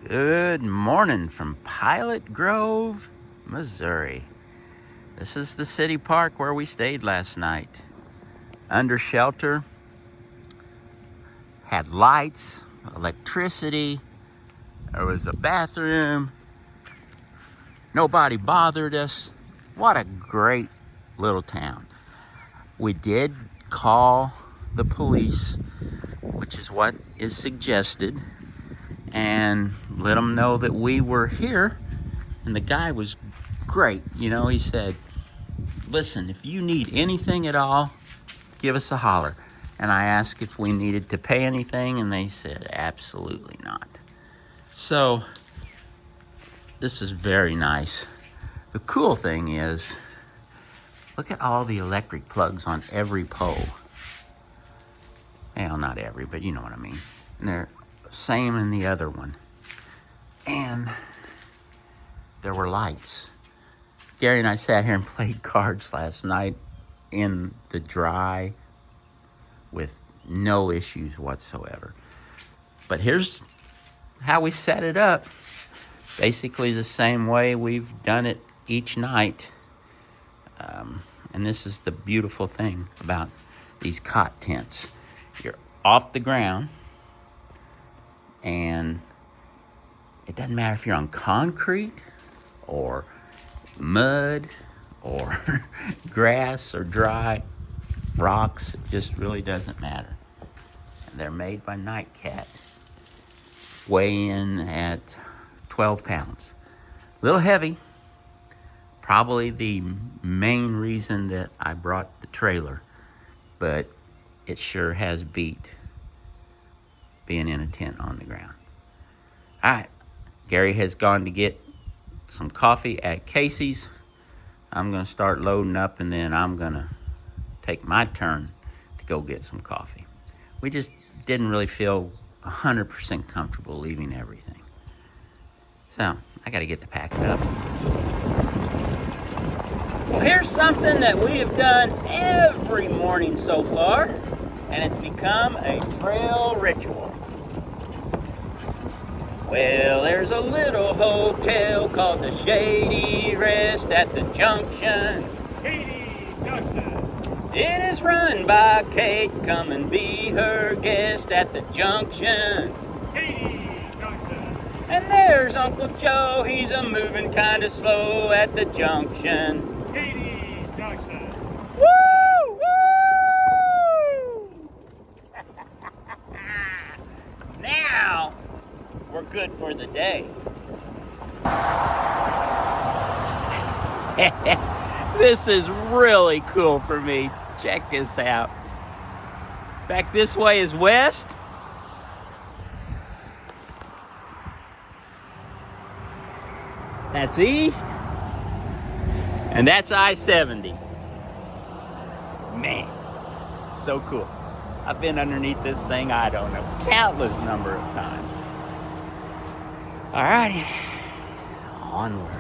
Good morning from Pilot Grove, Missouri. This is the city park where we stayed last night. Under shelter, had lights, electricity, there was a bathroom, nobody bothered us. What a great little town. We did call the police, which is what is suggested, and let them know that we were here. And the guy was great. He said, listen, if you need anything at all, give us a holler. And I asked if we needed to pay anything, and they said absolutely not. So this is very nice. The cool thing is, look at all the electric plugs on every pole. Well, not every, but you know what I mean. And they're same in the other one. And there were lights. Gary and I sat here and played cards last night in the dry with no issues whatsoever. But here's how we set it up. Basically the same way we've done it each night. And this is the beautiful thing about these cot tents. You're off the ground, and it doesn't matter if you're on concrete or mud or grass or dry rocks. It just really doesn't matter. And they're made by Nightcat. Weigh in at 12 pounds. A little heavy. Probably the main reason that I brought the trailer, but it sure has beat being in a tent on the ground. All right, Gary has gone to get some coffee at Casey's. I'm gonna start loading up, and then I'm gonna take my turn to go get some coffee. We just didn't really feel 100% comfortable leaving everything. So I gotta get to pack it up. Well, here's something that we have done every morning so far, and it's become a trail ritual. Well, there's a little hotel called the Shady Rest at the Junction. Katy Junction. It is run by Kate. Come and be her guest at the Junction. Katy Junction. And there's Uncle Joe. He's a moving kind of slow at the Junction. Katy Junction. Woo! Woo! Now we're good for the day. This is really cool for me. Check this out. Back this way is west. That's east. And that's I-70. Man, so cool. I've been underneath this thing, I don't know, countless number of times. All righty, onward.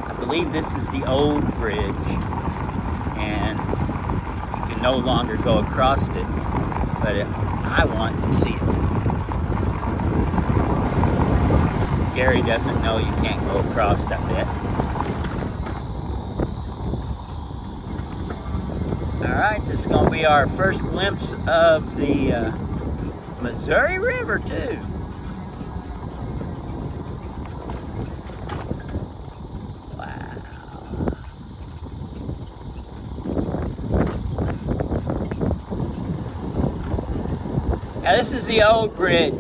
I believe this is the old bridge, and you can no longer go across it, but I want to see it. Gary doesn't know you can't go across, I bet. All right, this is going to be our first glimpse of the Missouri River, too. Now this is the old bridge.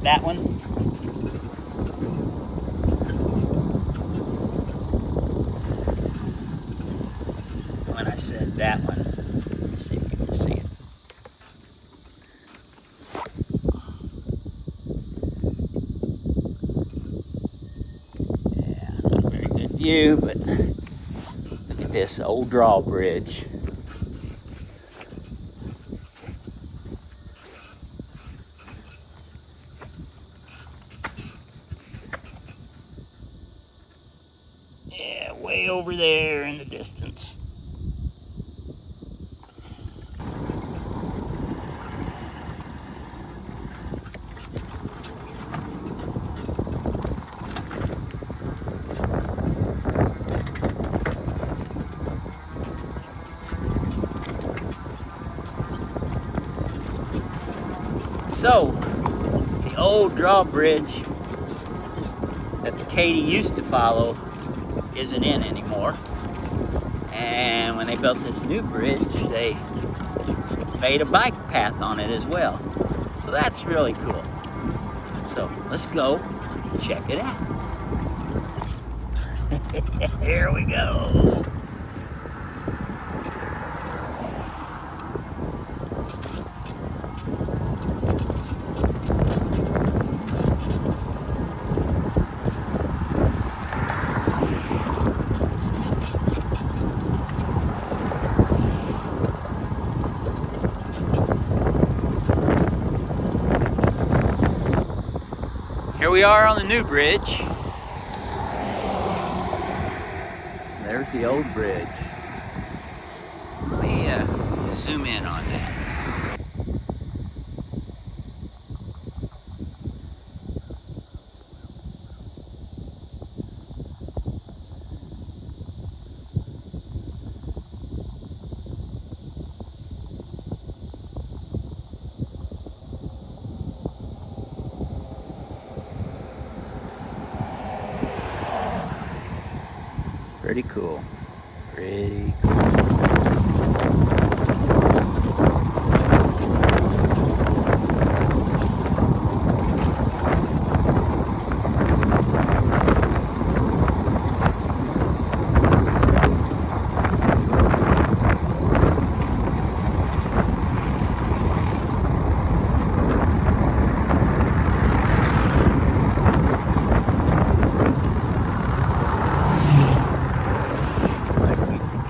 That one. When I said that one, let's see if you can see it. Yeah, not a very good view, but look at this old drawbridge. Yeah, way over there in the distance. So, the old drawbridge that the Katy used to follow isn't in anymore. And when they built this new bridge, they made a bike path on it as well. So that's really cool. So let's go check it out. Here we go. Here we are on the new bridge. There's the old bridge. Let me zoom in on that. Pretty cool. Pretty cool.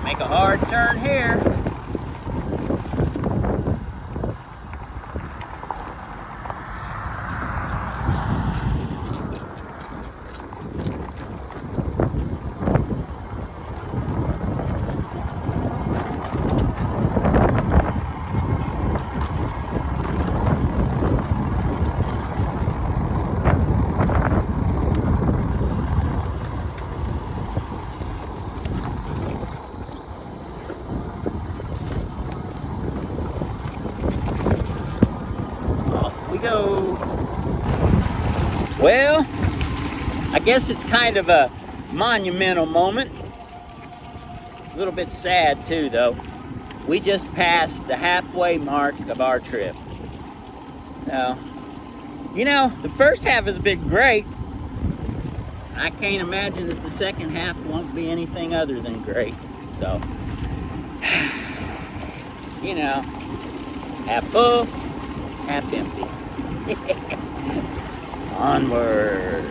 Make a hard turn here. Go. Well, I guess it's kind of a monumental moment. A little bit sad too, though. We just passed the halfway mark of our trip. Now, you know, the first half has been great. I can't imagine that the second half won't be anything other than great. So, you know, half full, half empty. Onward.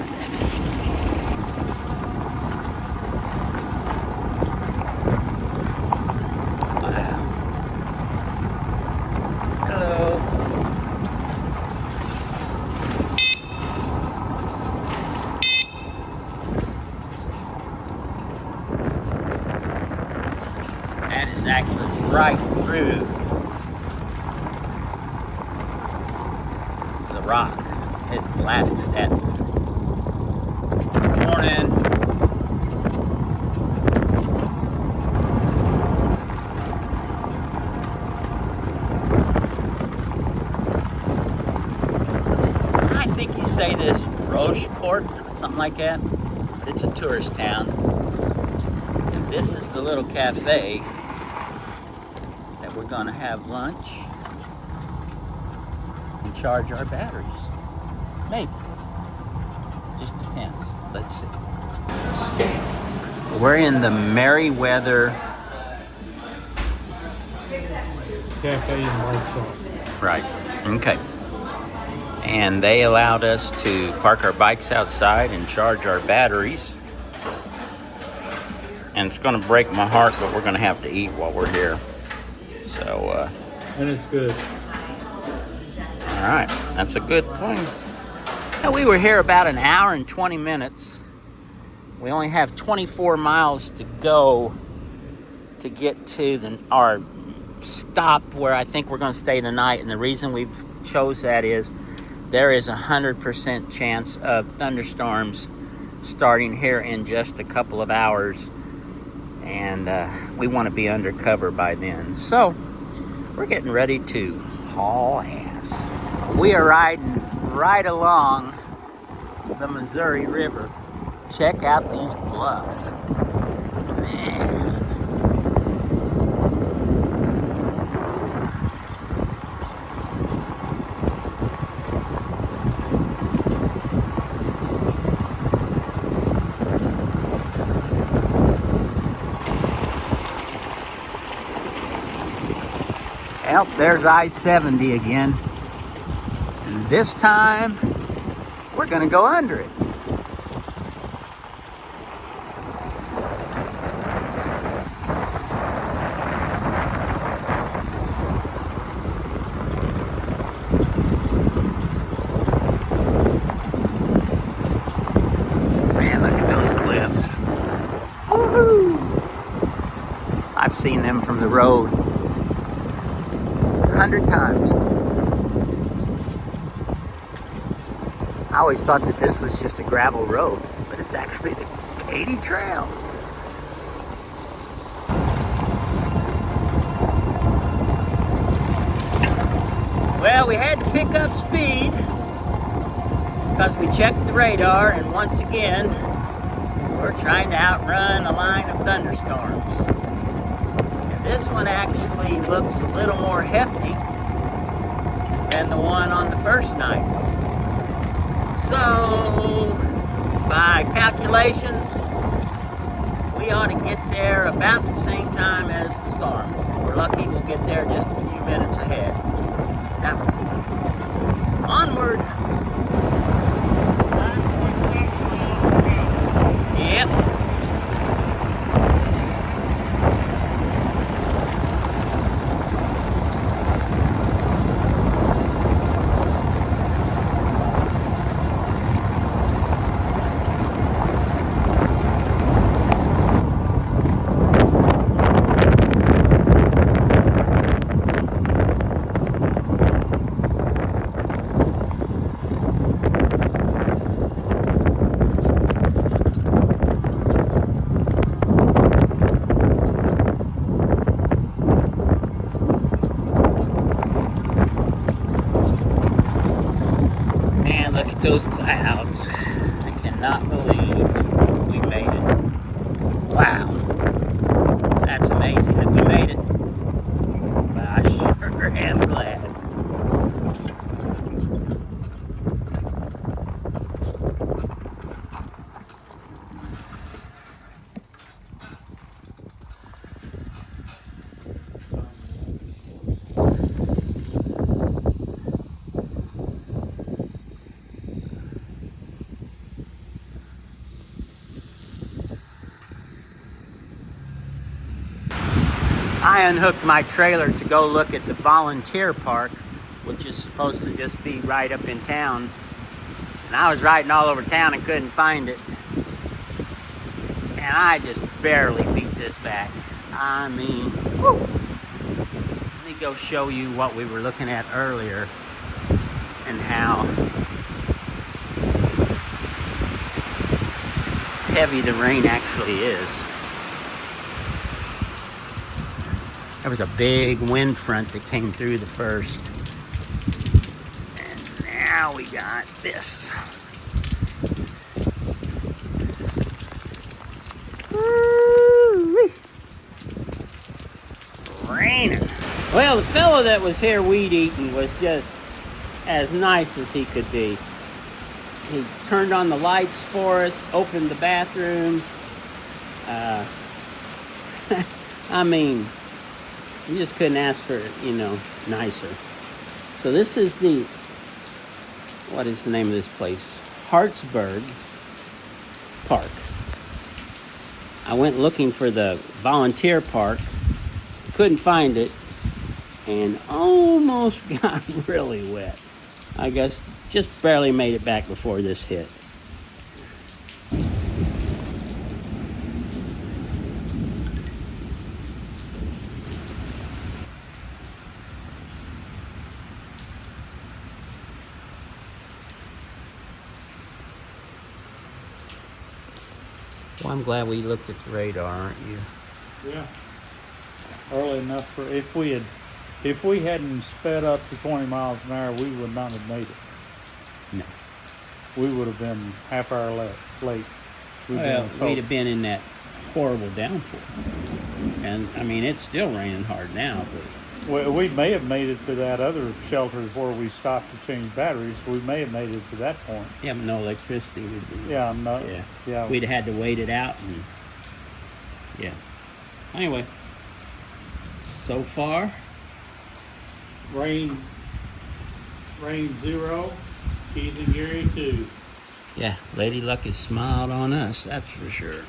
Wow. Hello. That is actually right through the rock. It blasted that. Morning. I think you say this Rocheport, something like that. It's a tourist town. And this is the little cafe that we're gonna have lunch. charge our batteries. Maybe. Just depends. Let's see. We're in the Merriweather. Cafe in Marshall. Right. Okay. And they allowed us to park our bikes outside and charge our batteries. And it's going to break my heart, but we're going to have to eat while we're here. So, And it's good. all right. That's a good point. Now, we were here about an hour and 20 minutes. We only have 24 miles to go to get to our stop where I think we're going to stay the night. And the reason we've chose that is there is 100% chance of thunderstorms starting here in just a couple of hours. And we want to be under cover by then. So we're getting ready to haul ass. We are riding right along the Missouri River. Check out these bluffs. Man. Well, there's I-70 again. And this time, we're gonna go under it. Man, look at those cliffs. Woohoo! I've seen them from the road 100 times. I always thought that this was just a gravel road, but it's actually the Katy Trail. Well, we had to pick up speed because we checked the radar, and once again, we're trying to outrun a line of thunderstorms. And this one actually looks a little more hefty than the one on the first night. So, by calculations, we ought to get there about the same time as the storm. If we're lucky, we'll get there just a few minutes ahead. Now, onward. Yep. Those clouds. I cannot believe we made it. Wow. That's amazing that we made it. But I sure am glad. I unhooked my trailer to go look at the volunteer park, which is supposed to just be right up in town. And I was riding all over town and couldn't find it. And I just barely beat this back. I mean, whew. Let me go show you what we were looking at earlier and how heavy the rain actually is. There was a big wind front that came through the first. And now we got this. Woo-wee. Raining. Well, the fellow that was here weed eating was just as nice as he could be. He turned on the lights for us, opened the bathrooms. I mean, you just couldn't ask for, nicer. So this is what is the name of this place? Hartsburg Park. I went looking for the volunteer park, couldn't find it, and almost got really wet. I guess just barely made it back before this hit. Well, I'm glad we looked at the radar, aren't you? Yeah. Early enough for if we hadn't sped up to 20 miles an hour, we would not have made it. No. We would have been half hour late. We'd have been in that horrible downpour. And, I mean, it's still raining hard now, but... We may have made it to that other shelter where we stopped to change batteries. We may have made it to that point. Yeah, but no electricity would be... Yeah, no. Yeah. Yeah. We'd have had to wait it out and... Yeah. Anyway. So far... Rain 0, Keith and Gary 2. Yeah, Lady Luck has smiled on us, that's for sure.